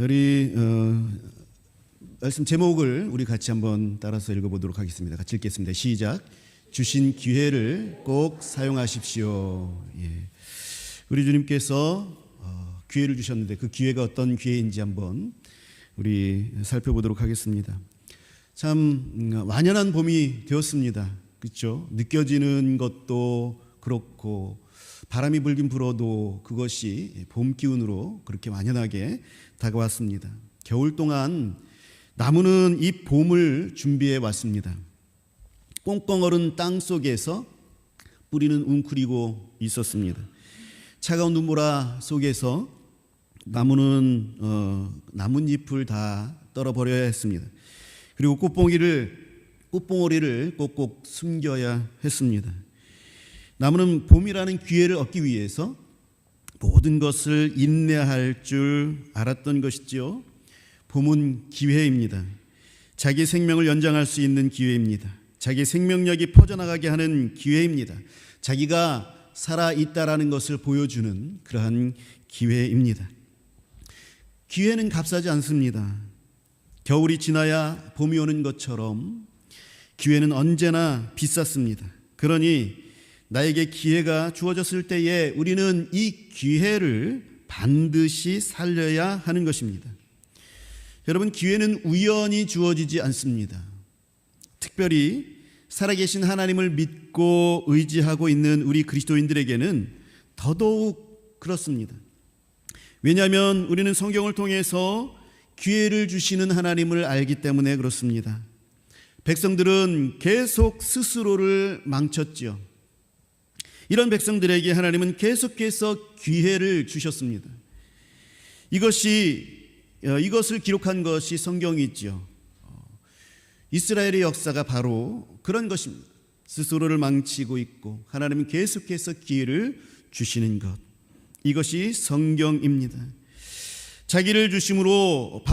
우리 말씀 제목을 우리 같이 한번 따라서 읽어보도록 하겠습니다. 같이 읽겠습니다. 시작. 주신 기회를 꼭 사용하십시오. 예. 우리 주님께서 기회를 주셨는데 그 기회가 어떤 기회인지 한번 우리 살펴보도록 하겠습니다. 참 완연한 봄이 되었습니다. 그렇죠? 느껴지는 것도 그렇고 바람이 불긴 불어도 그것이 봄 기운으로 그렇게 완연하게 다가왔습니다. 겨울 동안 나무는 이 봄을 준비해 왔습니다. 꽁꽁 얼은 땅 속에서 뿌리는 웅크리고 있었습니다. 차가운 눈보라 속에서 나무는 나뭇잎을 다 떨어버려야 했습니다. 그리고 꽃봉오리를 꼭꼭 숨겨야 했습니다. 나무는 봄이라는 기회를 얻기 위해서 모든 것을 인내할 줄 알았던 것이지요. 봄은 기회입니다. 자기 생명을 연장할 수 있는 기회입니다. 자기 생명력이 퍼져나가게 하는 기회입니다. 자기가 살아있다라는 것을 보여주는 그러한 기회입니다. 기회는 값싸지 않습니다. 겨울이 지나야 봄이 오는 것처럼 기회는 언제나 비쌌습니다. 그러니 나에게 기회가 주어졌을 때에 우리는 이 기회를 반드시 살려야 하는 것입니다. 여러분, 기회는 우연히 주어지지 않습니다. 특별히 살아계신 하나님을 믿고 의지하고 있는 우리 그리스도인들에게는 더더욱 그렇습니다. 왜냐하면 우리는 성경을 통해서 기회를 주시는 하나님을 알기 때문에 그렇습니다. 백성들은 계속 스스로를 망쳤지요. 이런 백성들에게 하나님은 계속해서 기회를 주셨습니다. 이것을 기록한 것이 성경이지요. 이스라엘의 역사가 바로 그런 것입니다. 스스로를 망치고 있고 하나님은 계속해서 기회를 주시는 것. 이것이 성경입니다. 자기를 주심으로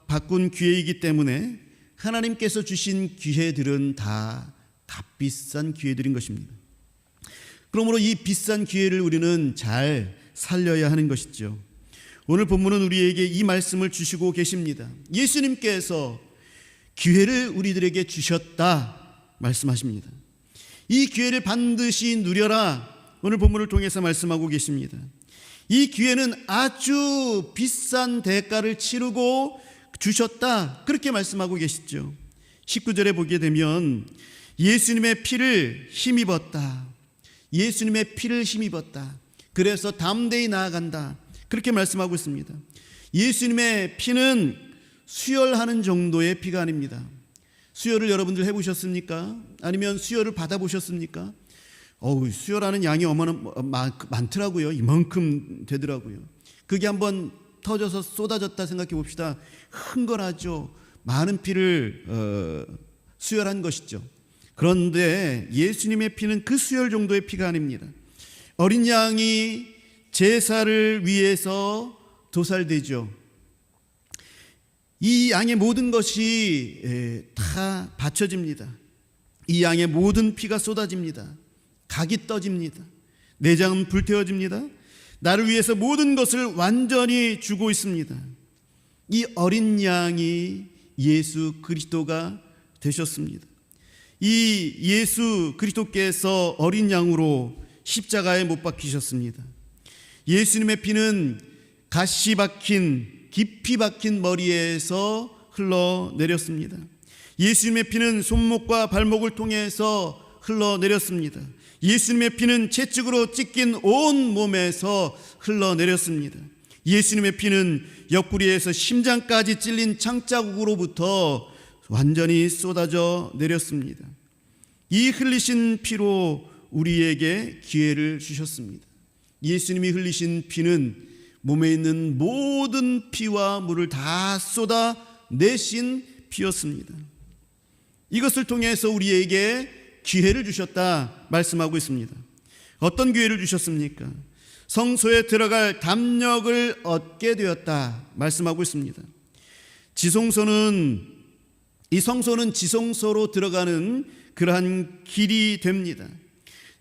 바꾼 기회이기 때문에 하나님께서 주신 기회들은 다 값비싼 기회들인 것입니다. 그러므로 이 비싼 기회를 우리는 잘 살려야 하는 것이죠. 오늘 본문은 우리에게 이 말씀을 주시고 계십니다. 예수님께서 기회를 우리들에게 주셨다 말씀하십니다. 이 기회를 반드시 누려라 오늘 본문을 통해서 말씀하고 계십니다. 이 기회는 아주 비싼 대가를 치르고 주셨다 그렇게 말씀하고 계시죠. 19절에 보게 되면 예수님의 피를 힘입었다. 예수님의 피를 힘입었다. 그래서 담대히 나아간다. 그렇게 말씀하고 있습니다. 예수님의 피는 수혈하는 정도의 피가 아닙니다. 수혈을 여러분들 해보셨습니까? 아니면 수혈을 받아보셨습니까? 수혈하는 양이 많더라고요. 이만큼 되더라고요. 그게 한번 터져서 쏟아졌다 생각해 봅시다. 흥건하죠. 많은 피를 수혈한 것이죠. 그런데 예수님의 피는 그 수혈 정도의 피가 아닙니다. 어린 양이 제사를 위해서 도살되죠. 이 양의 모든 것이 다 바쳐집니다. 이 양의 모든 피가 쏟아집니다. 각이 떠집니다. 내장은 불태워집니다. 나를 위해서 모든 것을 완전히 주고 있습니다. 이 어린 양이 예수 그리스도가 되셨습니다. 이 예수 그리스도께서 어린 양으로 십자가에 못 박히셨습니다. 예수님의 피는 깊이 박힌 머리에서 흘러내렸습니다. 예수님의 피는 손목과 발목을 통해서 흘러내렸습니다. 예수님의 피는 채찍으로 찢긴 온 몸에서 흘러내렸습니다. 예수님의 피는 옆구리에서 심장까지 찔린 창자국으로부터 완전히 쏟아져 내렸습니다. 이 흘리신 피로 우리에게 기회를 주셨습니다. 예수님이 흘리신 피는 몸에 있는 모든 피와 물을 다 쏟아내신 피였습니다. 이것을 통해서 우리에게 기회를 주셨다 말씀하고 있습니다. 어떤 기회를 주셨습니까? 성소에 들어갈 담력을 얻게 되었다 말씀하고 있습니다. 이 성소는 지성소로 들어가는 그러한 길이 됩니다.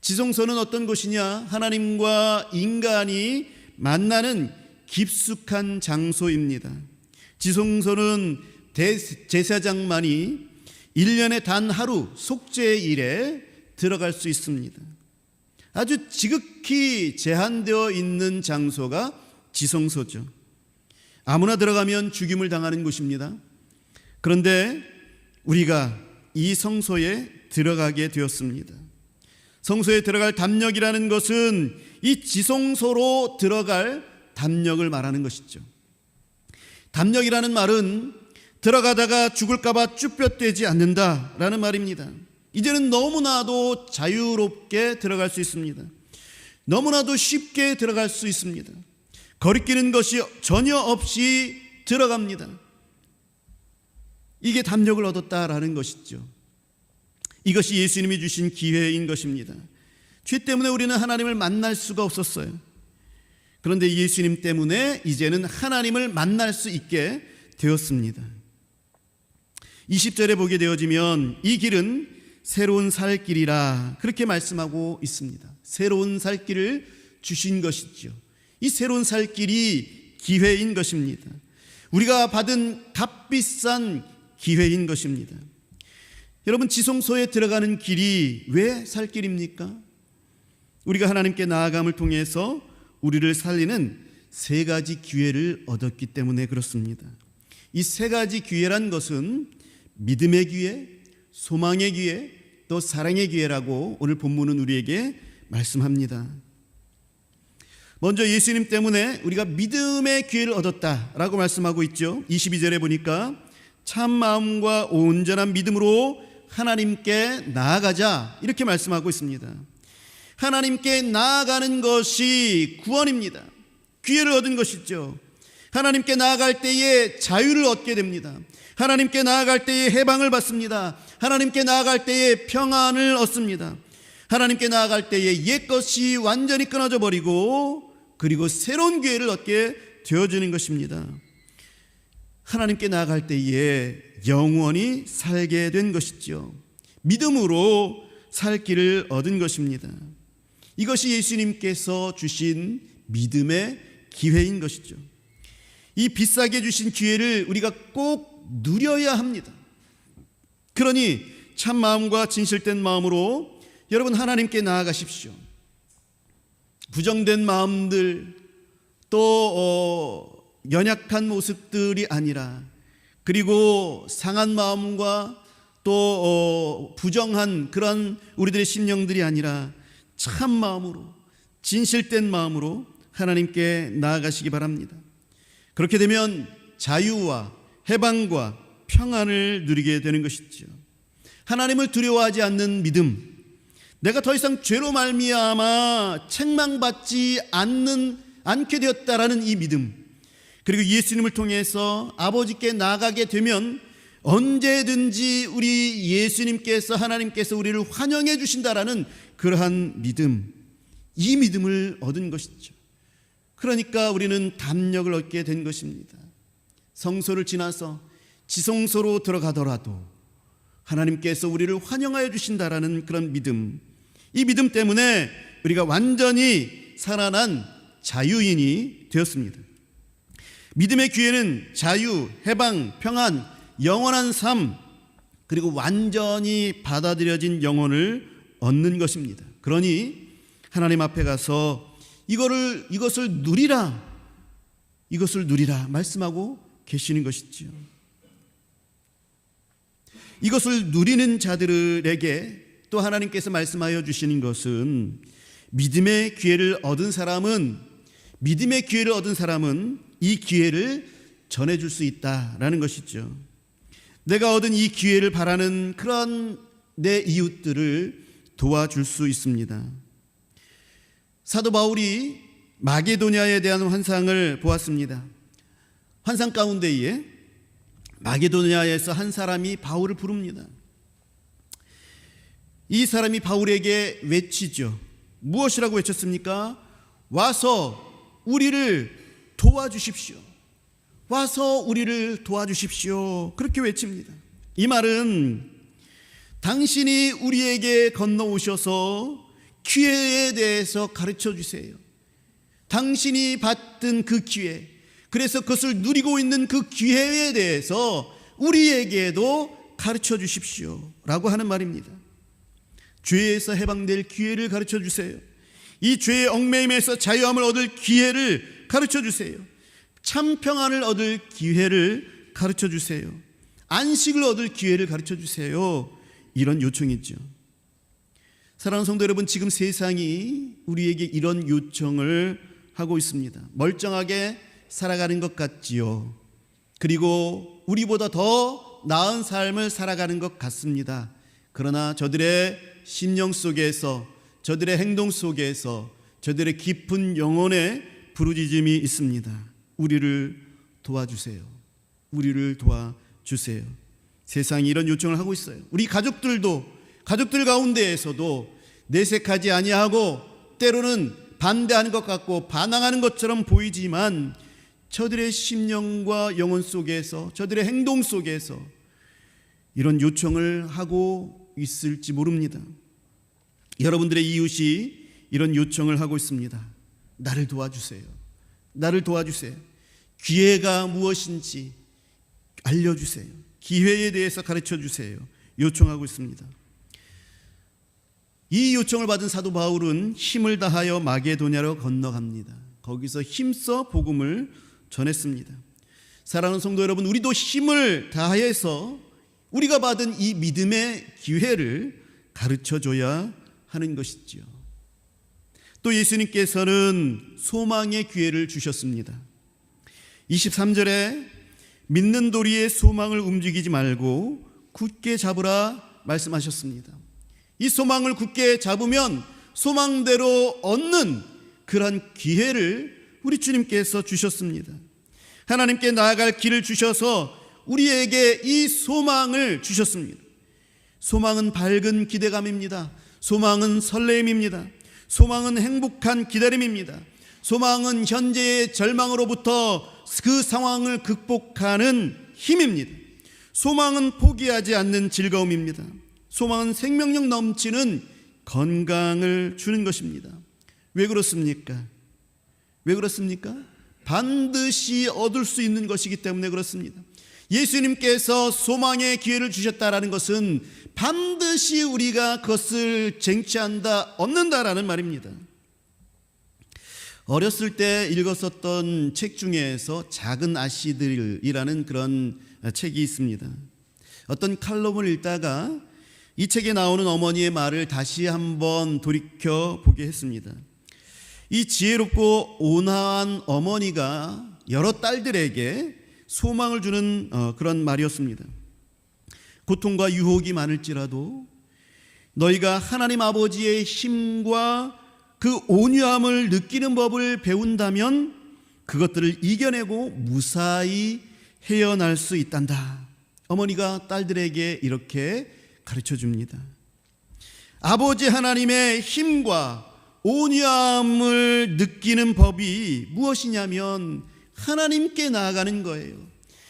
지성소는 어떤 곳이냐? 하나님과 인간이 만나는 깊숙한 장소입니다. 지성소는 대제사장만이 1년에 단 하루 속죄일에 들어갈 수 있습니다. 아주 지극히 제한되어 있는 장소가 지성소죠. 아무나 들어가면 죽임을 당하는 곳입니다. 그런데 우리가 이 성소에 들어가게 되었습니다. 성소에 들어갈 담력이라는 것은 이 지성소로 들어갈 담력을 말하는 것이죠. 담력이라는 말은 들어가다가 죽을까봐 쭈뼛되지 않는다라는 말입니다. 이제는 너무나도 자유롭게 들어갈 수 있습니다. 너무나도 쉽게 들어갈 수 있습니다. 거리끼는 것이 전혀 없이 들어갑니다. 이게 담력을 얻었다라는 것이죠. 이것이 예수님이 주신 기회인 것입니다. 죄 때문에 우리는 하나님을 만날 수가 없었어요. 그런데 예수님 때문에 이제는 하나님을 만날 수 있게 되었습니다. 20절에 보게 되어지면 이 길은 새로운 살 길이라 그렇게 말씀하고 있습니다. 새로운 살 길을 주신 것이죠. 이 새로운 살 길이 기회인 것입니다. 우리가 받은 값비싼 기회인 것입니다. 여러분, 지성소에 들어가는 길이 왜 살 길입니까? 우리가 하나님께 나아감을 통해서 우리를 살리는 세 가지 기회를 얻었기 때문에 그렇습니다. 이 세 가지 기회란 것은 믿음의 기회, 소망의 기회, 또 사랑의 기회라고 오늘 본문은 우리에게 말씀합니다. 먼저 예수님 때문에 우리가 믿음의 기회를 얻었다라고 말씀하고 있죠. 22절에 보니까 참 마음과 온전한 믿음으로 하나님께 나아가자 이렇게 말씀하고 있습니다. 하나님께 나아가는 것이 구원입니다. 기회를 얻은 것이죠. 하나님께 나아갈 때에 자유를 얻게 됩니다. 하나님께 나아갈 때에 해방을 받습니다. 하나님께 나아갈 때에 평안을 얻습니다. 하나님께 나아갈 때에 옛것이 완전히 끊어져 버리고 그리고 새로운 기회를 얻게 되어지는 것입니다. 하나님께 나아갈 때에 영원히 살게 된 것이죠. 믿음으로 살 길을 얻은 것입니다. 이것이 예수님께서 주신 믿음의 기회인 것이죠. 이 비싸게 주신 기회를 우리가 꼭 누려야 합니다. 그러니 참 마음과 진실된 마음으로 여러분 하나님께 나아가십시오. 부정된 마음들 또 연약한 모습들이 아니라 그리고 상한 마음과 또 부정한 그런 우리들의 심령들이 아니라 참 마음으로 진실된 마음으로 하나님께 나아가시기 바랍니다. 그렇게 되면 자유와 해방과 평안을 누리게 되는 것이죠. 하나님을 두려워하지 않는 믿음, 내가 더 이상 죄로 말미암아 책망받지 않게 되었다라는 이 믿음, 그리고 예수님을 통해서 아버지께 나아가게 되면 언제든지 우리 예수님께서 하나님께서 우리를 환영해 주신다라는 그러한 믿음, 이 믿음을 얻은 것이죠. 그러니까 우리는 담력을 얻게 된 것입니다. 성소를 지나서 지성소로 들어가더라도 하나님께서 우리를 환영하여 주신다라는 그런 믿음, 이 믿음 때문에 우리가 완전히 살아난 자유인이 되었습니다. 믿음의 기회는 자유, 해방, 평안, 영원한 삶, 그리고 완전히 받아들여진 영혼을 얻는 것입니다. 그러니 하나님 앞에 가서 이것을 누리라 말씀하고 계시는 것이지요. 이것을 누리는 자들에게 또 하나님께서 말씀하여 주시는 것은 믿음의 기회를 얻은 사람은 이 기회를 전해줄 수 있다라는 것이죠. 내가 얻은 이 기회를 바라는 그런 내 이웃들을 도와줄 수 있습니다. 사도 바울이 마게도냐에 대한 환상을 보았습니다. 환상 가운데에 마게도냐에서 한 사람이 바울을 부릅니다. 이 사람이 바울에게 외치죠. 무엇이라고 외쳤습니까? 와서 우리를 도와주십시오. 와서 우리를 도와주십시오. 그렇게 외칩니다. 이 말은 당신이 우리에게 건너오셔서 기회에 대해서 가르쳐 주세요. 당신이 받던 그 기회, 그래서 그것을 누리고 있는 그 기회에 대해서 우리에게도 가르쳐 주십시오 라고 하는 말입니다. 죄에서 해방될 기회를 가르쳐 주세요. 이 죄의 얽매임에서 자유함을 얻을 기회를 가르쳐 주세요. 참 평안을 얻을 기회를 가르쳐 주세요. 안식을 얻을 기회를 가르쳐 주세요. 이런 요청이죠. 사랑하는 성도 여러분, 지금 세상이 우리에게 이런 요청을 하고 있습니다. 멀쩡하게 살아가는 것 같지요. 그리고 우리보다 더 나은 삶을 살아가는 것 같습니다. 그러나 저들의 심령 속에서, 저들의 행동 속에서 저들의 깊은 영혼의 부르짖음이 있습니다. 우리를 도와주세요. 우리를 도와주세요. 세상이 이런 요청을 하고 있어요. 우리 가족들 가운데에서도 내색하지 아니하고 때로는 반대하는 것 같고 반항하는 것처럼 보이지만 저들의 심령과 영혼 속에서, 저들의 행동 속에서 이런 요청을 하고 있을지 모릅니다. 여러분들의 이웃이 이런 요청을 하고 있습니다. 나를 도와주세요. 나를 도와주세요. 기회가 무엇인지 알려주세요. 기회에 대해서 가르쳐 주세요. 요청하고 있습니다. 이 요청을 받은 사도 바울은 힘을 다하여 마게도냐로 건너갑니다. 거기서 힘써 복음을 전했습니다. 사랑하는 성도 여러분, 우리도 힘을 다해서 우리가 받은 이 믿음의 기회를 가르쳐줘야 하는 것이지요. 또 예수님께서는 소망의 기회를 주셨습니다. 23절에 믿는 도리의 소망을 움직이지 말고 굳게 잡으라 말씀하셨습니다. 이 소망을 굳게 잡으면 소망대로 얻는 그런 기회를 우리 주님께서 주셨습니다. 하나님께 나아갈 길을 주셔서 우리에게 이 소망을 주셨습니다. 소망은 밝은 기대감입니다. 소망은 설렘입니다. 소망은 행복한 기다림입니다. 소망은 현재의 절망으로부터 그 상황을 극복하는 힘입니다. 소망은 포기하지 않는 즐거움입니다. 소망은 생명력 넘치는 건강을 주는 것입니다. 왜 그렇습니까? 왜 그렇습니까? 반드시 얻을 수 있는 것이기 때문에 그렇습니다. 예수님께서 소망의 기회를 주셨다라는 것은 반드시 우리가 그것을 쟁취한다, 얻는다라는 말입니다. 어렸을 때 읽었었던 책 중에서 작은 아씨들이라는 그런 책이 있습니다. 어떤 칼럼을 읽다가 이 책에 나오는 어머니의 말을 다시 한번 돌이켜보게 했습니다. 이 지혜롭고 온화한 어머니가 여러 딸들에게 소망을 주는 그런 말이었습니다. 고통과 유혹이 많을지라도 너희가 하나님 아버지의 힘과 그 온유함을 느끼는 법을 배운다면 그것들을 이겨내고 무사히 헤어날 수 있단다. 어머니가 딸들에게 이렇게 가르쳐 줍니다. 아버지 하나님의 힘과 온유함을 느끼는 법이 무엇이냐면 하나님께 나아가는 거예요.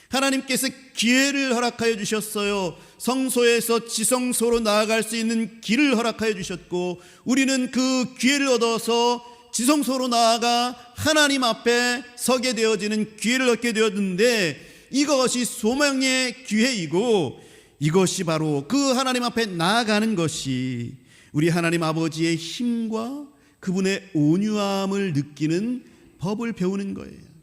하나님께서 기회를 허락하여 주셨어요. 성소에서 지성소로 나아갈 수 있는 길을 허락하여 주셨고 우리는 그 기회를 얻어서 지성소로 나아가 하나님 앞에 서게 되어지는 기회를 얻게 되었는데 이것이 소망의 기회이고 이것이 바로 그 하나님 앞에 나아가는 것이 우리 하나님 아버지의 힘과 그분의 온유함을 느끼는 법을 배우는 거예요.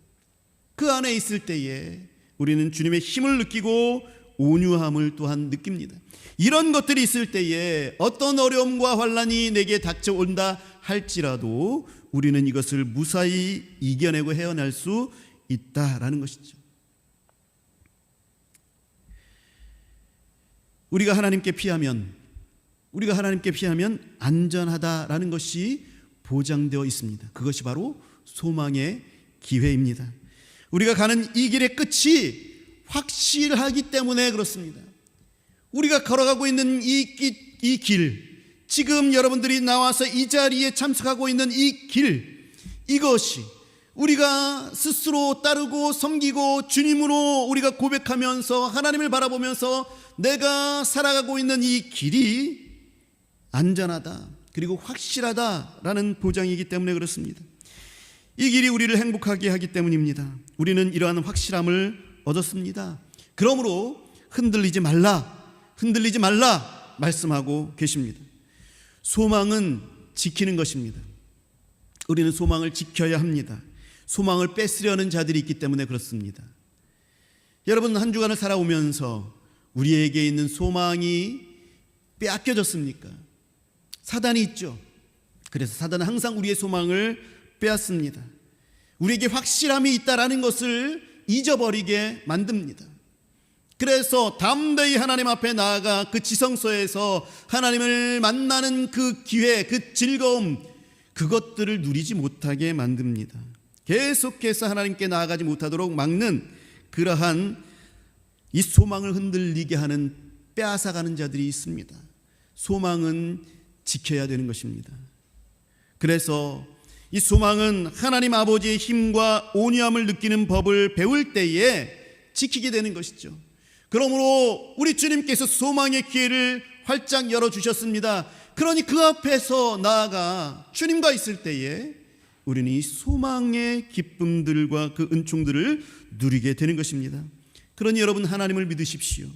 그 안에 있을 때에 우리는 주님의 힘을 느끼고 온유함을 또한 느낍니다. 이런 것들이 있을 때에 어떤 어려움과 환난이 내게 닥쳐온다 할지라도 우리는 이것을 무사히 이겨내고 헤어날 수 있다라는 것이죠. 우리가 하나님께 피하면 안전하다라는 것이 보장되어 있습니다. 그것이 바로 소망의 기회입니다. 우리가 가는 이 길의 끝이 확실하기 때문에 그렇습니다. 우리가 걸어가고 있는 이 길, 지금 여러분들이 나와서 이 자리에 참석하고 있는 이 길, 이것이 우리가 스스로 따르고 섬기고 주님으로 우리가 고백하면서 하나님을 바라보면서 내가 살아가고 있는 이 길이 안전하다 그리고 확실하다라는 보장이기 때문에 그렇습니다. 이 길이 우리를 행복하게 하기 때문입니다. 우리는 이러한 확실함을 얻었습니다. 그러므로 흔들리지 말라 말씀하고 계십니다. 소망은 지키는 것입니다. 우리는 소망을 지켜야 합니다. 소망을 뺏으려는 자들이 있기 때문에 그렇습니다. 여러분, 한 주간을 살아오면서 우리에게 있는 소망이 빼앗겨졌습니까? 사단이 있죠. 그래서 사단은 항상 우리의 소망을 빼앗습니다. 우리에게 확실함이 있다라는 것을 잊어버리게 만듭니다. 그래서 담대히 하나님 앞에 나아가 그 지성소에서 하나님을 만나는 그 기회, 그 즐거움, 그것들을 누리지 못하게 만듭니다. 계속해서 하나님께 나아가지 못하도록 막는 그러한 이 소망을 흔들리게 하는 빼앗아가는 자들이 있습니다. 소망은 지켜야 되는 것입니다. 그래서 이 소망은 하나님 아버지의 힘과 온유함을 느끼는 법을 배울 때에 지키게 되는 것이죠. 그러므로 우리 주님께서 소망의 기회를 활짝 열어주셨습니다. 그러니 그 앞에서 나아가 주님과 있을 때에 우리는 이 소망의 기쁨들과 그 은총들을 누리게 되는 것입니다. 그러니 여러분, 하나님을 믿으십시오.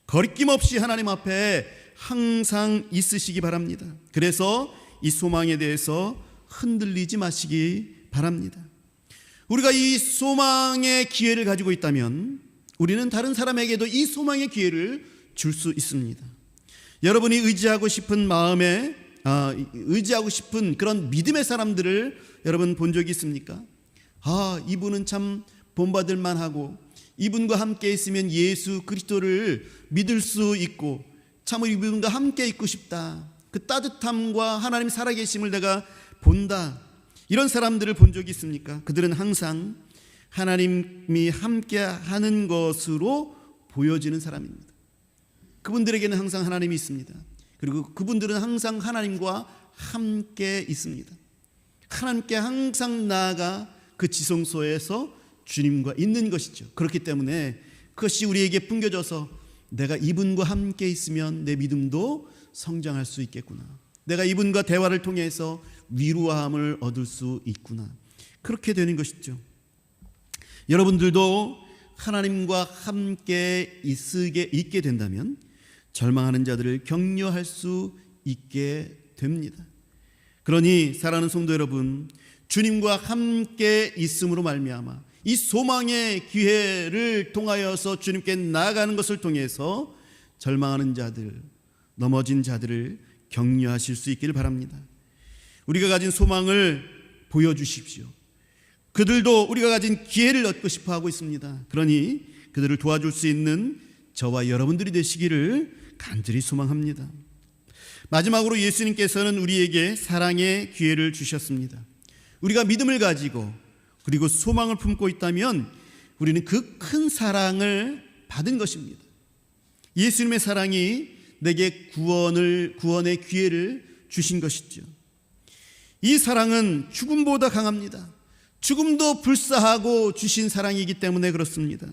거리낌 없이 하나님 앞에 항상 있으시기 바랍니다. 그래서 이 소망에 대해서 흔들리지 마시기 바랍니다. 우리가 이 소망의 기회를 가지고 있다면 우리는 다른 사람에게도 이 소망의 기회를 줄 수 있습니다. 여러분이 의지하고 싶은 마음에 의지하고 싶은 그런 믿음의 사람들을 여러분 본 적이 있습니까? 이분은 참 본받을 만하고 이분과 함께 있으면 예수 그리스도를 믿을 수 있고 참으로 이분과 함께 있고 싶다. 그 따뜻함과 하나님 살아계심을 내가 본다. 이런 사람들을 본 적이 있습니까? 그들은 항상 하나님이 함께 하는 것으로 보여지는 사람입니다. 그분들에게는 항상 하나님이 있습니다. 그리고 그분들은 항상 하나님과 함께 있습니다. 하나님께 항상 나아가 그 지성소에서 주님과 있는 것이죠. 그렇기 때문에 그것이 우리에게 풍겨져서 내가 이분과 함께 있으면 내 믿음도 성장할 수 있겠구나. 내가 이분과 대화를 통해서 위로함을 얻을 수 있구나. 그렇게 되는 것이죠. 여러분들도 하나님과 함께 있게 된다면 절망하는 자들을 격려할 수 있게 됩니다. 그러니 사랑하는 성도 여러분, 주님과 함께 있음으로 말미암아 이 소망의 기회를 통하여서 주님께 나아가는 것을 통해서 절망하는 자들, 넘어진 자들을 격려하실 수 있기를 바랍니다. 우리가 가진 소망을 보여주십시오. 그들도 우리가 가진 기회를 얻고 싶어 하고 있습니다. 그러니 그들을 도와줄 수 있는 저와 여러분들이 되시기를 간절히 소망합니다. 마지막으로 예수님께서는 우리에게 사랑의 기회를 주셨습니다. 우리가 믿음을 가지고 그리고 소망을 품고 있다면 우리는 그 큰 사랑을 받은 것입니다. 예수님의 사랑이 내게 구원의 기회를 주신 것이죠. 이 사랑은 죽음보다 강합니다. 죽음도 불사하고 주신 사랑이기 때문에 그렇습니다.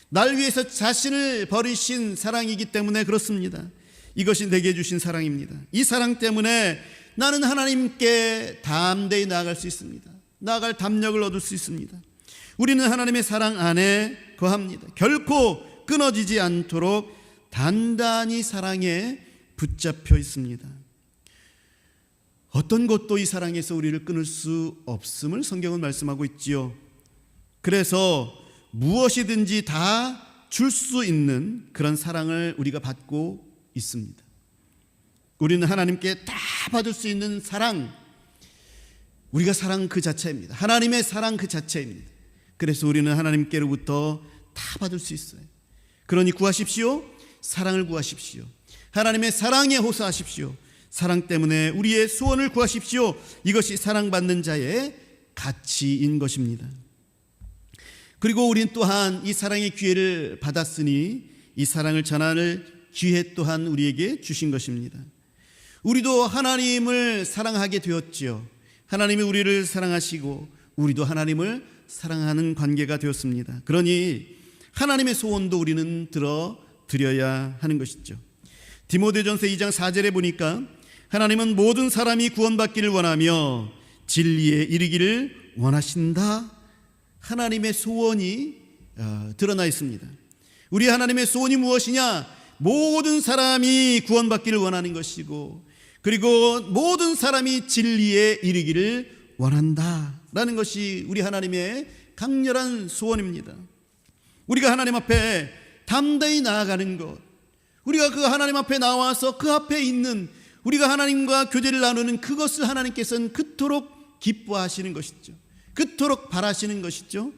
날 위해서 자신을 버리신 사랑이기 때문에 그렇습니다. 이것이 내게 주신 사랑입니다. 이 사랑 때문에 나는 하나님께 담대히 나아갈 수 있습니다. 나아갈 담력을 얻을 수 있습니다. 우리는 하나님의 사랑 안에 거합니다. 결코 끊어지지 않도록 단단히 사랑에 붙잡혀 있습니다. 어떤 것도 이 사랑에서 우리를 끊을 수 없음을 성경은 말씀하고 있지요. 그래서 무엇이든지 다 줄 수 있는 그런 사랑을 우리가 받고 있습니다. 우리는 하나님께 다 받을 수 있는 사랑, 우리가 사랑 그 자체입니다. 하나님의 사랑 그 자체입니다. 그래서 우리는 하나님께로부터 다 받을 수 있어요. 그러니 구하십시오. 사랑을 구하십시오. 하나님의 사랑에 호소하십시오. 사랑 때문에 우리의 소원을 구하십시오. 이것이 사랑받는 자의 가치인 것입니다. 그리고 우리는 또한 이 사랑의 기회를 받았으니 이 사랑을 전할 기회 또한 우리에게 주신 것입니다. 우리도 하나님을 사랑하게 되었지요. 하나님이 우리를 사랑하시고 우리도 하나님을 사랑하는 관계가 되었습니다. 그러니 하나님의 소원도 우리는 들어드려야 하는 것이죠. 디모데전서 2장 4절에 보니까 하나님은 모든 사람이 구원받기를 원하며 진리에 이르기를 원하신다. 하나님의 소원이 드러나 있습니다. 우리 하나님의 소원이 무엇이냐? 모든 사람이 구원받기를 원하는 것이고, 그리고 모든 사람이 진리에 이르기를 원한다라는 것이 우리 하나님의 강렬한 소원입니다. 우리가 하나님 앞에 담대히 나아가는 것, 우리가 그 하나님 앞에 나와서 그 앞에 있는 우리가 하나님과 교제를 나누는 그것을 하나님께서는 그토록 기뻐하시는 것이죠. 그토록 바라시는 것이죠.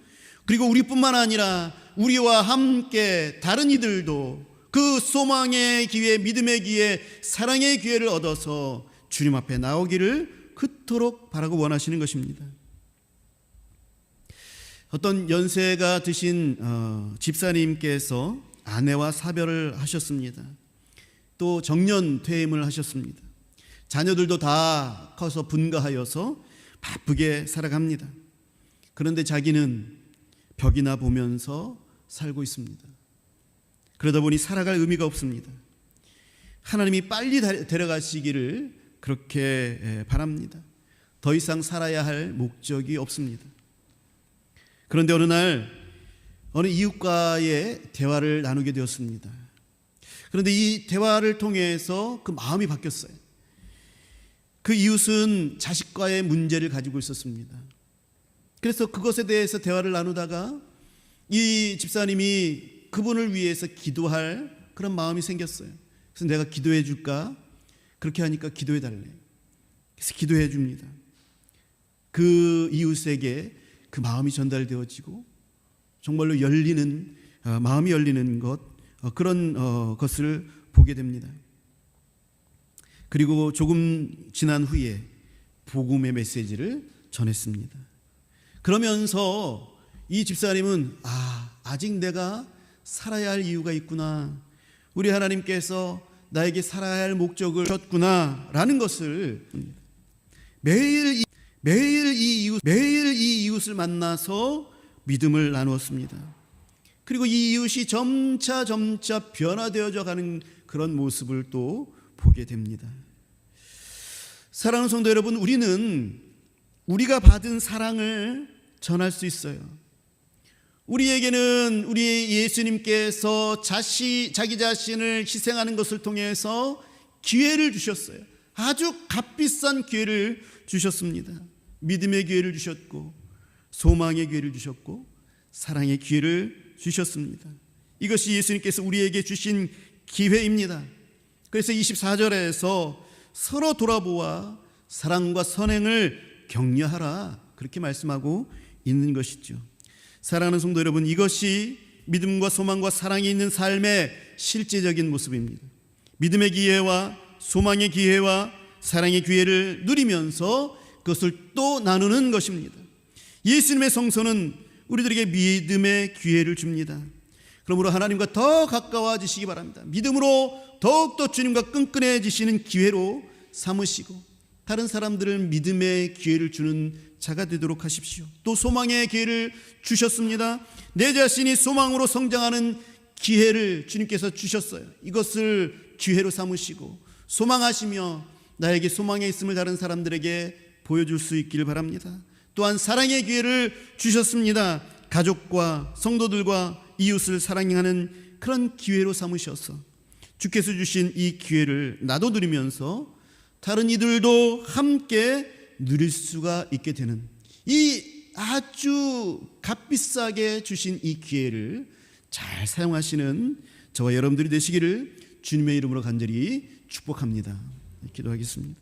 그리고 우리뿐만 아니라 우리와 함께 다른 이들도 그 소망의 기회, 믿음의 기회, 사랑의 기회를 얻어서 주님 앞에 나오기를 그토록 바라고 원하시는 것입니다. 어떤 연세가 드신 집사님께서 아내와 사별을 하셨습니다. 또 정년 퇴임을 하셨습니다. 자녀들도 다 커서 분가하여서 바쁘게 살아갑니다. 그런데 자기는 벽이나 보면서 살고 있습니다. 그러다 보니 살아갈 의미가 없습니다. 하나님이 빨리 데려가시기를 그렇게 바랍니다. 더 이상 살아야 할 목적이 없습니다. 그런데 어느 날 어느 이웃과의 대화를 나누게 되었습니다. 그런데 이 대화를 통해서 그 마음이 바뀌었어요. 그 이웃은 자식과의 문제를 가지고 있었습니다. 그래서 그것에 대해서 대화를 나누다가 이 집사님이 그분을 위해서 기도할 그런 마음이 생겼어요. 그래서 내가 기도해 줄까? 그렇게 하니까 기도해 달래. 그래서 기도해 줍니다. 그 이웃에게 그 마음이 전달되어지고 정말로 열리는 마음이 열리는 것, 그런 것을 보게 됩니다. 그리고 조금 지난 후에 복음의 메시지를 전했습니다. 그러면서 이 집사님은 아직 내가 살아야 할 이유가 있구나, 우리 하나님께서 나에게 살아야 할 목적을 주셨구나 라는 것을 매일 이 이웃을 만나서 믿음을 나누었습니다. 그리고 이 이웃이 점차 변화되어져 가는 그런 모습을 또 보게 됩니다. 사랑하는 성도 여러분, 우리는 우리가 받은 사랑을 전할 수 있어요. 우리에게는 우리 예수님께서 자기 자신을 희생하는 것을 통해서 기회를 주셨어요. 아주 값비싼 기회를 주셨습니다. 믿음의 기회를 주셨고, 소망의 기회를 주셨고, 사랑의 기회를 주셨습니다. 이것이 예수님께서 우리에게 주신 기회입니다. 그래서 24절에서 서로 돌아보아 사랑과 선행을 격려하라, 그렇게 말씀하고 있는 것이죠. 사랑하는 성도 여러분, 이것이 믿음과 소망과 사랑이 있는 삶의 실제적인 모습입니다. 믿음의 기회와 소망의 기회와 사랑의 기회를 누리면서 그것을 또 나누는 것입니다. 예수님의 성소는 우리들에게 믿음의 기회를 줍니다. 그러므로 하나님과 더 가까워지시기 바랍니다. 믿음으로 더욱더 주님과 끈끈해지시는 기회로 삼으시고, 다른 사람들을 믿음의 기회를 주는 자가 되도록 하십시오. 또 소망의 기회를 주셨습니다. 내 자신이 소망으로 성장하는 기회를 주님께서 주셨어요. 이것을 기회로 삼으시고 소망하시며 나에게 소망에 있음을 다른 사람들에게 보여줄 수 있기를 바랍니다. 또한 사랑의 기회를 주셨습니다. 가족과 성도들과 이웃을 사랑하는 그런 기회로 삼으셔서 주께서 주신 이 기회를 나도 누리면서 다른 이들도 함께 누릴 수가 있게 되는, 이 아주 값비싸게 주신 이 기회를 잘 사용하시는 저와 여러분들이 되시기를 주님의 이름으로 간절히 축복합니다. 기도하겠습니다.